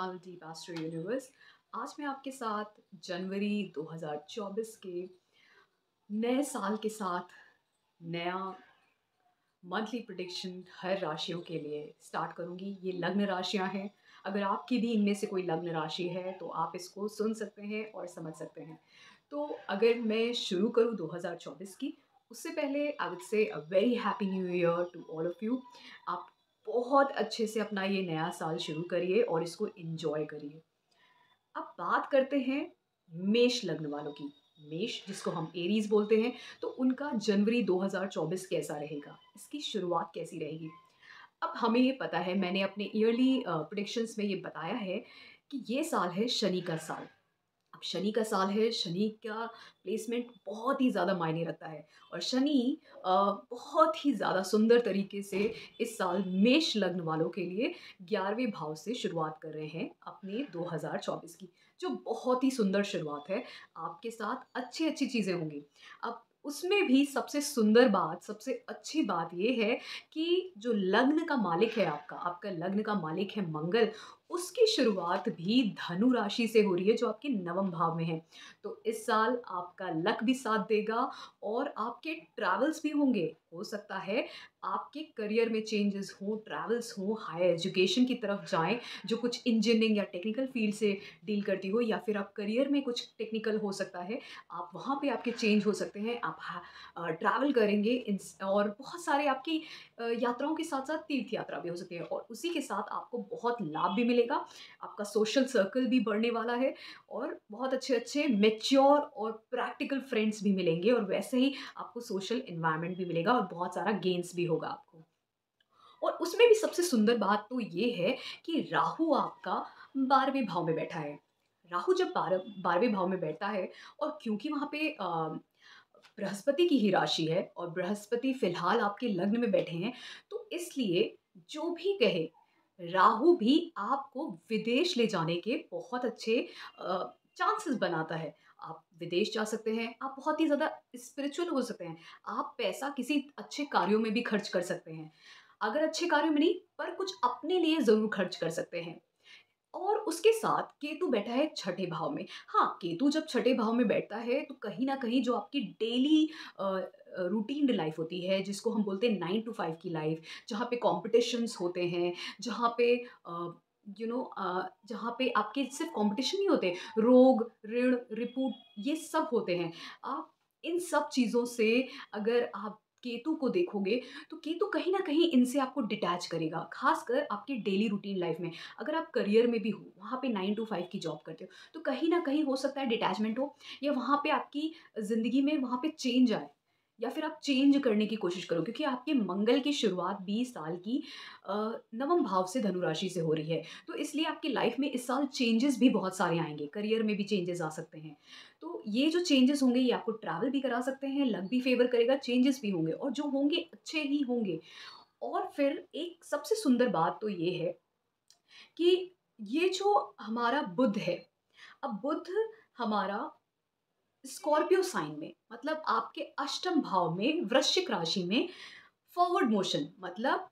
नमस्कार दीप astro universe. आज मैं आपके साथ जनवरी 2024 के नए साल के साथ नया मंथली प्रेडिक्शन हर राशियों के लिए स्टार्ट करूंगी। ये लग्न राशियां हैं। अगर आपकी भी इनमें से कोई लग्न राशि है तो आप इसको सुन सकते हैं और समझ सकते हैं। तो अगर मैं शुरू करूं 2024 की, उससे पहले I would say a very happy new year to all of you. आप बहुत अच्छे से अपना ये नया साल शुरू करिए और इसको एंजॉय करिए। अब बात करते हैं मेष लग्न वालों की। मेष जिसको हम एरीज बोलते हैं, तो उनका जनवरी 2024 कैसा रहेगा, इसकी शुरुआत कैसी रहेगी। अब हमें ये पता है, मैंने अपने ईयरली प्रेडिक्शंस में ये बताया है कि ये साल है शनि का साल। अब शनि का साल है, शनि का प्लेसमेंट बहुत ही ज़्यादा मायने रखता है और शनि बहुत ही ज़्यादा सुंदर तरीके से इस साल मेष लग्न वालों के लिए 11वें भाव से शुरुआत कर रहे हैं अपने 2024 की, जो बहुत ही सुंदर शुरुआत है। आपके साथ अच्छी अच्छी चीज़ें होंगी। अब उसमें भी सबसे सुंदर बात, सबसे अच्छी बात ये है कि जो लग्न का मालिक है, आपका आपका लग्न का मालिक है मंगल, उसकी शुरुआत भी धनु राशि से हो रही है जो आपके नवम भाव में है। तो इस साल आपका लक भी साथ देगा और आपके ट्रैवल्स भी होंगे। हो सकता है आपके करियर में चेंजेस हो, ट्रैवल्स हो, हायर एजुकेशन की तरफ जाएं, जो कुछ इंजीनियरिंग या टेक्निकल फील्ड से डील करती हो, या फिर आप करियर में कुछ टेक्निकल हो सकता है, आप वहाँ पे आपके चेंज हो सकते हैं। आप ट्रैवल करेंगे और बहुत सारे आपकी यात्राओं के साथ साथ तीर्थ यात्रा भी हो सकती है और उसी के साथ आपको बहुत लाभ भी मिलेगा। आपका सोशल सर्कल भी बढ़ने वाला है और बहुत अच्छे अच्छे मेच्योर और प्रैक्टिकल फ्रेंड्स भी मिलेंगे और वैसे ही आपको सोशल एनवायरनमेंट भी मिलेगा और बहुत सारा गेन्स भी होगा आपको। और उसमें भी सबसे सुंदर बात तो ये है कि राहु आपका 12वें भाव में बैठा है। राहु जब 12वें भाव में बैठता है, और क्योंकि वहाँ पे बृहस्पति की ही राशि है और बृहस्पति फिलहाल आपके लग्न में बैठे हैं, तो इसलिए जो भी कहे, राहु भी आपको विदेश ले जाने के बहुत अच्छे चांसेस बनाता है। आप विदेश जा सकते हैं, आप बहुत ही ज़्यादा स्पिरिचुअल हो सकते हैं, आप पैसा किसी अच्छे कार्यों में भी खर्च कर सकते हैं। अगर अच्छे कार्यों में नहीं, पर कुछ अपने लिए ज़रूर खर्च कर सकते हैं। और उसके साथ केतु बैठा है छठे भाव में। हाँ, केतु जब छठे भाव में बैठता है तो कहीं न कहीं जो आपकी डेली रूटीन लाइफ़ होती है, जिसको हम बोलते हैं 9 टू 5 की लाइफ़, जहाँ पे कॉम्पिटिशन्स होते हैं, जहाँ पे जहाँ पे आपके सिर्फ़ कॉम्पिटिशन नहीं होते, रोग, ऋण, रिपू, ये सब होते हैं। आप इन सब चीज़ों से, अगर आप केतु को देखोगे, तो केतु कहीं न कहीं इनसे आपको डिटैच करेगा, ख़ासकर आपकी डेली रूटीन लाइफ़ में। अगर आप करियर में भी हो, वहाँ पे 9 टू 5 की जॉब करते हो, तो कहीं न कहीं हो सकता है डिटैचमेंट हो, या वहाँ पे आपकी ज़िंदगी में वहाँ पे चेंज आए, या फिर आप चेंज करने की कोशिश करो, क्योंकि आपके मंगल की शुरुआत 20 साल की नवम भाव से धनु राशि से हो रही है। तो इसलिए आपकी लाइफ़ में इस साल चेंजेस भी बहुत सारे आएँगे, करियर में भी चेंजेस आ सकते हैं। तो ये जो चेंजेस होंगे, ये आपको ट्रैवल भी करा सकते हैं, लक भी फ़ेवर करेगा, चेंजेस भी होंगे और जो होंगे अच्छे ही होंगे। और फिर एक सबसे सुंदर बात तो ये है कि ये जो हमारा बुध है, अब बुध हमारा स्कॉर्पियो साइन में, मतलब आपके अष्टम भाव में, वृश्चिक राशि में फॉरवर्ड मोशन, मतलब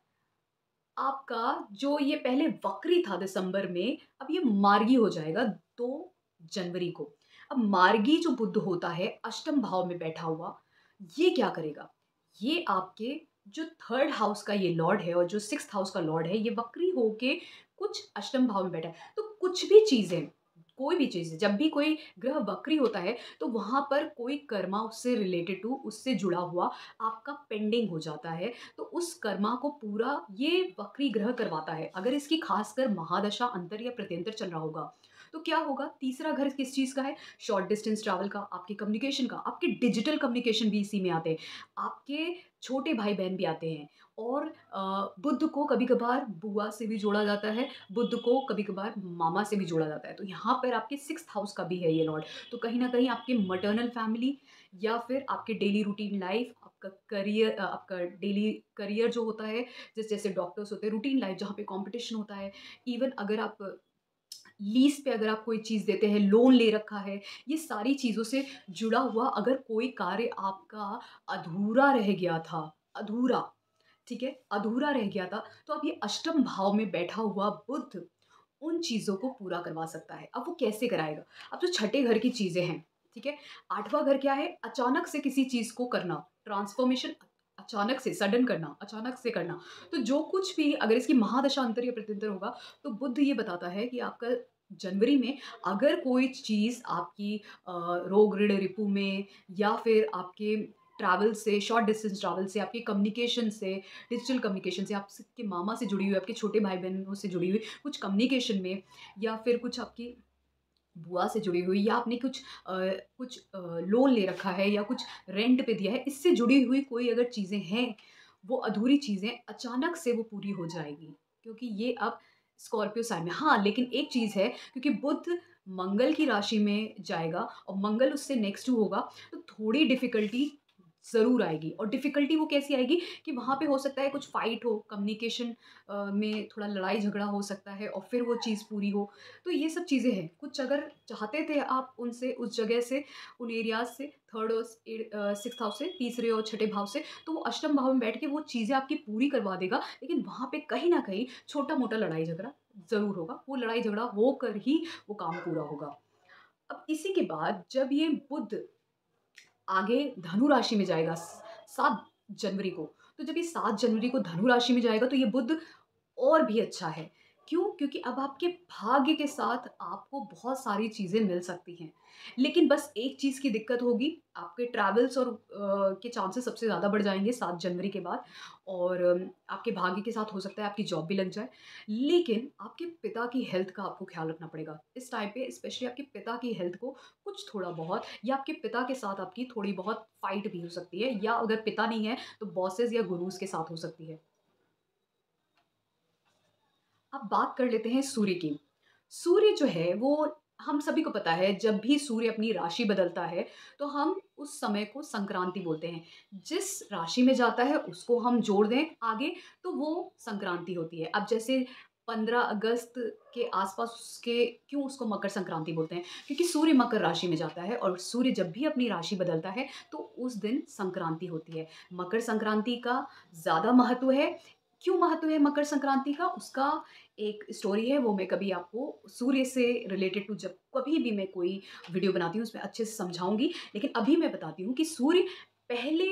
आपका जो ये पहले वक्री था दिसंबर में, अब ये मार्गी हो जाएगा 2 जनवरी को। अब मार्गी जो बुध होता है अष्टम भाव में बैठा हुआ, ये क्या करेगा? ये आपके जो 3rd हाउस का ये लॉर्ड है और जो 6th हाउस का लॉर्ड है, ये वक्री होके कुछ अष्टम भाव में बैठा है। तो कुछ भी चीज़ें, कोई भी चीज़, जब भी कोई ग्रह वक्री होता है, तो वहाँ पर कोई कर्मा उससे रिलेटेड टू, उससे जुड़ा हुआ आपका पेंडिंग हो जाता है। तो उस कर्मा को पूरा ये वक्री ग्रह करवाता है। अगर इसकी खासकर महादशा, अंतर या प्रत्यंतर चल रहा होगा, तो क्या होगा? तीसरा घर किस चीज़ का है? शॉर्ट डिस्टेंस ट्रैवल का, आपके कम्युनिकेशन का, आपके डिजिटल कम्युनिकेशन भी इसी में आते हैं। आपके छोटे भाई-बहन भी आते हैं और बुध को कभी-कभार बुआ से भी जोड़ा जाता है, बुध को कभी-कभार मामा से भी जोड़ा जाता है। तो यहाँ पर आपके 6th हाउस का भी है ये लॉर्ड। तो कहीं न कहीं आपके मैटरनल फैमिली, या फिर आपके डेली रूटीन लाइफ़, आपका करियर, आपका डेली करियर जो होता है, जैसे डॉक्टर्स होते हैं, रूटीन लाइफ़ जहाँ पे कॉम्पिटिशन होता है, इवन अगर आप लीज़ पे अगर आप कोई चीज़ देते हैं, लोन ले रखा है, ये सारी चीज़ों से जुड़ा हुआ अगर कोई कार्य आपका अधूरा रह गया था, ठीक है? अधूरा रह गया था, तो अब ये अष्टम भाव में बैठा हुआ बुध उन चीज़ों को पूरा करवा सकता है। अब वो कैसे कराएगा? अब जो छठे घर की चीज़ें हैं, ठीक है? 8वाँ घर क्या है? अचानक से किसी चीज़ को करना, ट्रांसफ़ॉर्मेशन अचानक से, सडन करना, अचानक से करना। तो जो कुछ भी अगर इसकी महादशा अंतर या प्रत्यंतर होगा, तो बुध ये बताता है कि आपका जनवरी में अगर कोई चीज़ आपकी रोग ऋण रिपु में या फिर आपके ट्रैवल से, शॉर्ट डिस्टेंस ट्रैवल से, आपके कम्युनिकेशन से, डिजिटल कम्युनिकेशन से, आपके मामा से जुड़ी हुई, आपके छोटे भाई-बहनों से जुड़ी हुई कुछ कम्युनिकेशन में या फिर कुछ आपकी बुआ से जुड़ी हुई या आपने कुछ लोन ले रखा है या कुछ रेंट पे दिया है, इससे जुड़ी हुई कोई अगर चीज़ें हैं, वो अधूरी चीज़ें अचानक से वो पूरी हो जाएगी। क्योंकि ये अब स्कॉर्पियो साइन में हाँ, लेकिन एक चीज़ है क्योंकि बुध मंगल की राशि में जाएगा और मंगल उससे नेक्स्ट टू होगा, तो थोड़ी डिफ़िकल्टी ज़रूर आएगी और डिफ़िकल्टी वो कैसी आएगी कि वहाँ पे हो सकता है कुछ फ़ाइट हो, कम्युनिकेशन में थोड़ा लड़ाई-झगड़ा हो सकता है और फिर वो चीज़ पूरी हो। तो ये सब चीज़ें हैं। कुछ अगर चाहते थे आप उनसे उस जगह से, उन एरियाज़ से 3rd और 6th हाउस से, तीसरे और छठे भाव से, तो वो अष्टम भाव में बैठ के वो चीज़ें आपकी पूरी करवा देगा। लेकिन वहाँ पे कहीं न कहीं छोटा-मोटा लड़ाई-झगड़ा ज़रूर होगा। वो लड़ाई-झगड़ा होकर ही वो काम पूरा होगा। अब इसी के बाद जब ये बुध आगे धनु राशि में जाएगा 7 जनवरी को, तो जब ये 7 जनवरी को धनु राशि में जाएगा तो ये बुध और भी अच्छा है। क्यों? क्योंकि अब आपके भाग्य के साथ आपको बहुत सारी चीज़ें मिल सकती हैं। लेकिन बस एक चीज़ की दिक्कत होगी, आपके ट्रैवल्स और के चांसेस सबसे ज़्यादा बढ़ जाएँगे 7 जनवरी के बाद और आपके भाग्य के साथ हो सकता है आपकी जॉब भी लग जाए। लेकिन आपके पिता की हेल्थ का आपको ख़्याल रखना पड़ेगा। इस टाइम पे स्पेशली आपके पिता की हेल्थ को कुछ थोड़ा-बहुत या आपके पिता के साथ आपकी थोड़ी-बहुत फ़ाइट भी हो सकती है या अगर पिता नहीं है, तो बॉसेज़ या गुरुज़ के साथ हो सकती है। अब बात कर लेते हैं सूर्य की। सूर्य जो है वो हम सभी को पता है जब भी सूर्य अपनी राशि बदलता है तो हम उस समय को संक्रांति बोलते हैं। जिस राशि में जाता है उसको हम जोड़ दें आगे तो वो संक्रांति होती है। अब जैसे 15 अगस्त के आस-पास उसके क्यों उसको मकर संक्रांति बोलते हैं? क्योंकि सूर्य मकर राशि में जाता है और सूर्य जब भी अपनी राशि बदलता है तो उस दिन संक्रांति होती है। मकर संक्रांति का ज़्यादा महत्व है। क्यों महत्व है मकर संक्रांति का? उसका एक स्टोरी है वो मैं कभी आपको सूर्य से रिलेटेड टू जब कभी भी मैं कोई वीडियो बनाती हूँ उसमें अच्छे से समझाऊँगी। लेकिन अभी मैं बताती हूँ कि सूर्य पहले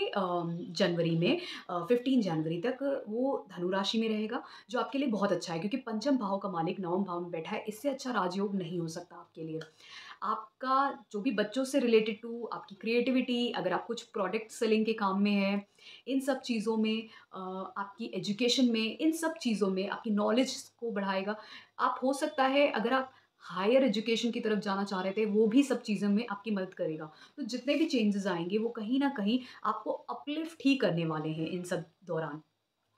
जनवरी में 15 जनवरी तक वो धनु राशि में रहेगा, जो आपके लिए बहुत अच्छा है क्योंकि पंचम भाव का मालिक नवम भाव में बैठा है, इससे अच्छा राजयोग नहीं हो सकता आपके लिए। आपका जो भी बच्चों से रिलेटेड टू आपकी क्रिएटिविटी, अगर आप कुछ प्रोडक्ट सेलिंग के काम में हैं, इन सब चीज़ों में आपकी एजुकेशन में, इन सब चीज़ों में आपकी नॉलेज को बढ़ाएगा। आप हो सकता है अगर आप हायर एजुकेशन की तरफ जाना चाह रहे थे, वो भी सब चीज़ों में आपकी मदद करेगा। तो जितने भी चेंजेज़ आएँगे, वो कहीं न कहीं आपको अपलिफ्ट ही करने वाले हैं इन सब दौरान।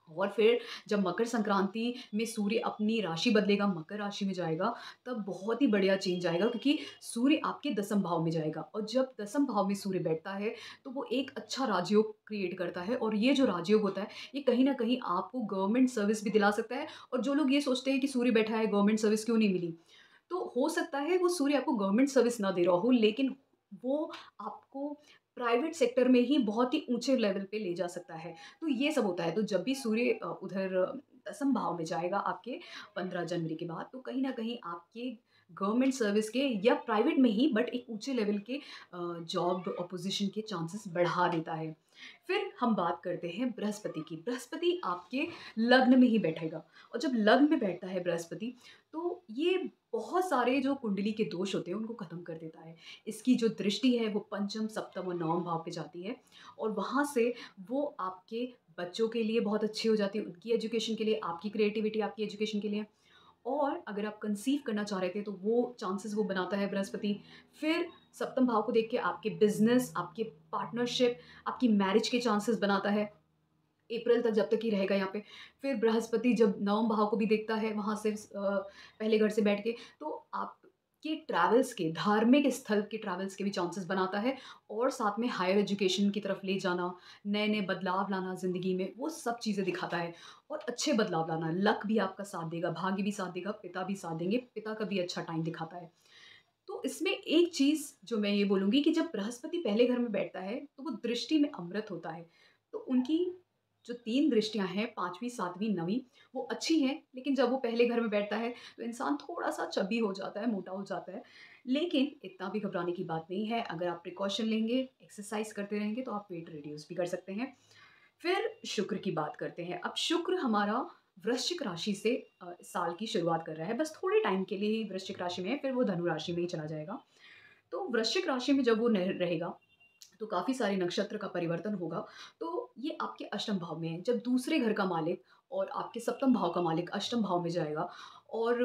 और फिर जब मकर संक्रांति में सूर्य अपनी राशि बदलेगा, मकर राशि में जाएगा, तब बहुत ही बढ़िया चेंज आएगा क्योंकि सूर्य आपके दसम भाव में जाएगा और जब दसम भाव में सूर्य बैठता है, तो वो एक अच्छा राजयोग क्रिएट करता है और ये जो राजयोग होता है, ये कहीं न कहीं आपको गवर्नमेंट सर्विस भी दिला सकता है और जो लोग ये सोचते हैं कि सूर्य बैठा है, गवर्नमेंट सर्विस क्यों नहीं मिली? तो हो सकता है वो सूर्य आपको गवर्नमेंट सर्विस ना दे रहा हो, लेकिन वो आपको प्राइवेट सेक्टर में ही बहुत ही ऊँचे लेवल पे ले जा सकता है। तो ये सब होता है। तो जब भी सूर्य उधर दसम भाव में जाएगा आपके 15 जनवरी के बाद, तो कहीं न कहीं आपके गवर्नमेंट सर्विस के या प्राइवेट में ही बट एक ऊँचे लेवल के जॉब और पोज़ीशन के चांसेस बढ़ा देता है। फिर हम बात करते हैं बृहस्पति की। बृहस्पति आपके लग्न में ही बैठेगा और जब लग्न में बैठता है बृहस्पति, तो ये बहुत सारे जो कुंडली के दोष होते हैं, उनको ख़त्म कर देता है। इसकी जो दृष्टि है, वो पंचम, सप्तम और नवम भाव पे जाती है और वहाँ से वो आपके बच्चों के लिए बहुत अच्छी हो जाती है, उनकी एजुकेशन के लिए, आपकी क्रिएटिविटी आपकी एजुकेशन के लिए और अगर आप कंसीव करना चाह रहे थे, तो वो चांसेस वो बनाता है बृहस्पति। फिर सप्तम भाव को देख के आपके बिज़नेस, आपके पार्टनरशिप, आपकी मैरिज के चांसेस बनाता है। अप्रैल तक जब तक ही रहेगा यहाँ पे। फिर बृहस्पति जब नवम भाव को भी देखता है वहाँ से पहले घर से बैठ के, तो आपके ट्रैवल्स के, धार्मिक स्थल के ट्रैवल्स के भी चांसेस बनाता है और साथ में हायर एजुकेशन की तरफ ले जाना, नए-नए बदलाव लाना ज़िंदगी में, वो सब चीज़ें दिखाता है और अच्छे बदलाव लाना। लक भी आपका साथ देगा, भाग्य भी साथ देगा, पिता भी साथ देंगे, पिता का भी अच्छा टाइम दिखाता है। तो इसमें एक चीज़ जो मैं ये बोलूँगी कि जब बृहस्पति पहले घर में बैठता है, तो वो दृष्टि में अमृत होता है। तो उनकी जो 3 दृष्टियाँ हैं 5वीं, 7वीं, 9वीं वो अच्छी हैं, लेकिन जब वो पहले घर में बैठता है तो इंसान थोड़ा-सा चबी हो जाता है, मोटा हो जाता है। लेकिन इतना भी घबराने की बात नहीं है, अगर आप प्रिकॉशन लेंगे, एक्सरसाइज़ करते रहेंगे तो आप वेट रिड्यूस भी कर सकते हैं। फिर शुक्र की बात करते हैं। अब शुक्र हमारा वृश्चिक राशि से साल की शुरुआत कर रहा है, बस थोड़े टाइम के लिए ही वृश्चिक राशि में है, फिर वो धनु राशि में ही चला जाएगा। तो वृश्चिक राशि में जब वो रहेगा तो काफ़ी सारे नक्षत्र का परिवर्तन होगा। तो ये आपके अष्टम भाव में है। जब दूसरे घर का मालिक और आपके सप्तम भाव का मालिक अष्टम भाव में जाएगा और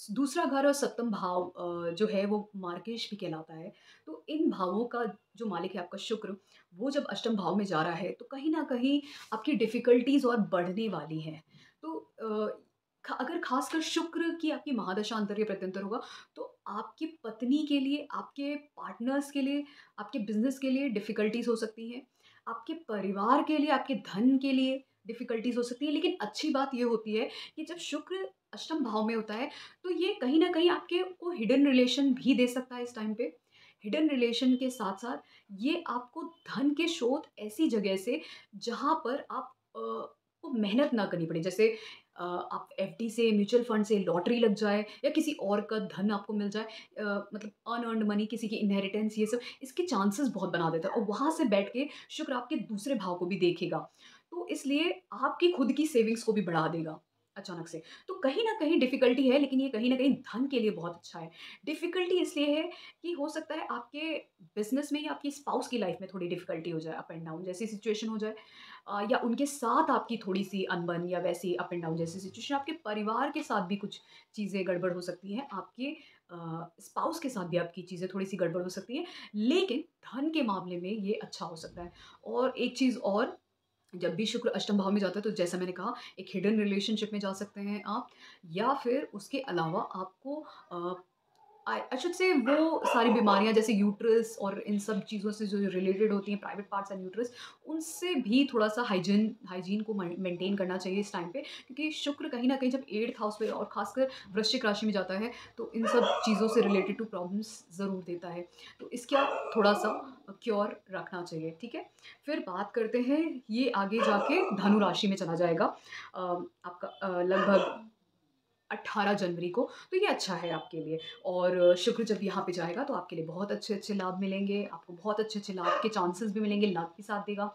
दूसरा घर और सप्तम भाव जो है वो मार्गेश भी कहलाता है। तो इन भावों का जो मालिक है आपका शुक्र, वो जब अष्टम भाव में जा रहा है तो कहीं न कहीं आपकी डिफ़िकल्टीज़ और बढ़ने वाली हैं। तो अगर ख़ासकर शुक्र की आपकी महादशा अंतर या प्रत्यंतर होगा तो आपकी पत्नी के लिए, आपके पार्टनर्स के लिए, आपके बिज़नेस के लिए डिफ़िकल्टीज़ हो सकती हैं। आपके परिवार के लिए, आपके धन के लिए डिफ़िकल्टीज़ हो सकती है। लेकिन अच्छी बात ये होती है कि जब शुक्र अष्टम भाव में होता है, तो ये कहीं न कहीं आपके को हिडन रिलेशन भी दे सकता है इस टाइम पे। हिडन रिलेशन के साथ-साथ ये आपको धन के स्रोत ऐसी जगह से जहाँ पर आप को मेहनत ना करनी पड़े। जैसे आप एफडी से, म्यूचुअल फंड से लॉटरी लग जाए या किसी और का धन आपको मिल जाए, मतलब अनअर्न्ड मनी, किसी की इनहेरिटेंस, ये सब इसके चांसेस बहुत बना देता है और वहाँ से बैठ के शुक्र आपके दूसरे भाव को भी देखेगा। तो इसलिए आपकी खुद की सेविंग्स को भी बढ़ा देगा अचानक से। तो कहीं न कहीं डिफ़िकल्टी है, लेकिन ये कहीं न कहीं धन के लिए बहुत अच्छा है। डिफ़िकल्टी इसलिए है कि हो सकता है आपके बिज़नेस में या आपकी स्पाउस की लाइफ़ में थोड़ी डिफ़िकल्टी हो जाए, अप एंड डाउन जैसी सिचुएशन हो जाए, या उनके साथ आपकी थोड़ी-सी अनबन या वैसी अप एंड डाउन जैसी सिचुएशन, आपके परिवार के साथ भी कुछ चीज़ें गड़बड़ हो सकती हैं, आपके स्पाउस के साथ भी आपकी चीज़ें थोड़ी-सी गड़बड़ हो सकती हैं, लेकिन धन के मामले में ये अच्छा हो सकता है। और एक चीज़ और, जब भी शुक्र अष्टम भाव में जाता है तो जैसा मैंने कहा एक हिडन रिलेशनशिप में जा सकते हैं आप, या फिर उसके अलावा आपको अ, आई शुड से वो सारी बीमारियाँ जैसे यूट्रस और इन सब चीज़ों से जो रिलेटेड होती हैं, प्राइवेट पार्ट्स एंड यूट्रस, उनसे भी थोड़ा-सा हाइजीन हाइजीन को मेंटेन करना चाहिए इस टाइम पे, क्योंकि शुक्र कहीं न कहीं जब 8th हाउस में और ख़ासकर वृश्चिक राशि में जाता है, तो इन सब चीज़ों से रिलेटेड टू प्रॉब्लम्स ज़रूर देता है। तो इसके आप थोड़ा-सा क्योर रखना चाहिए, ठीक है? फिर बात करते हैं, ये आगे जाके धनु राशि में चला जाएगा आपका लगभग 18 जनवरी को, तो ये अच्छा है आपके लिए। और शुक्र जब यहाँ पे जाएगा तो आपके लिए बहुत अच्छे-अच्छे लाभ मिलेंगे, आपको बहुत अच्छे-अच्छे लाभ के चांसेस भी मिलेंगे, लाभ भी साथ देगा।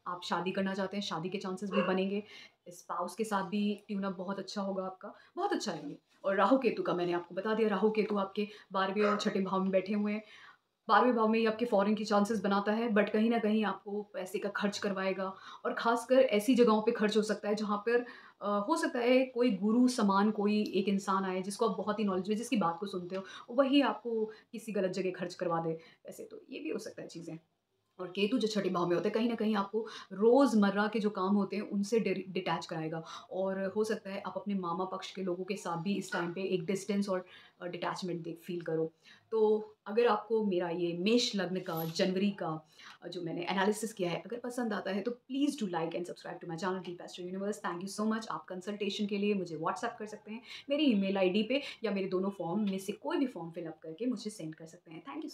आप शादी करना चाहते हैं, शादी के चांसेस भी बनेंगे, स्पाउस के साथ भी ट्यून अप बहुत अच्छा होगा आपका, बहुत अच्छा है ये। और राहु केतु का मैंने आपको बता दिया, राहु केतु आपके 12वें और छठे भाव में बैठे हुए हैं। 12वें भाव में ये आपके फ़ॉरेन की चांसेस बनाता है, बट कहीं न कहीं आपको पैसे का खर्च करवाएगा और ख़ासकर ऐसी जगहों पे खर्च हो सकता है जहाँ पर हो सकता है कोई गुरु समान कोई एक इंसान आए जिसको आप बहुत ही नॉलेज है, जिसकी बात को सुनते हो, वही आपको किसी गलत जगह खर्च करवा दे पैसे, तो ये भी हो सकता है चीज़ें। और केतु जो छठे भाव में होता है, कहीं न कहीं आपको रोज़मर्रा के जो काम होते हैं, उनसे डिटैच कराएगा और हो सकता है आप अपने मामा पक्ष के लोगों के साथ भी इस टाइम पे एक डिस्टेंस और डिटैचमेंट फ़ील करो। तो अगर आपको मेरा ये मेष लग्न का जनवरी का जो मैंने एनालिसिस किया है, अगर पसंद आता है तो please do like and subscribe to my channel Deep astro universe. Thank you so much. आप कंसल्टेशन के लिए मुझे व्हाट्सएप कर सकते हैं, मेरी ईमेल आईडी पे, या मेरे दोनों फॉर्म में से कोई भी फॉर्म फिल अप करके मुझे सेंड कर सकते हैं। Thank you so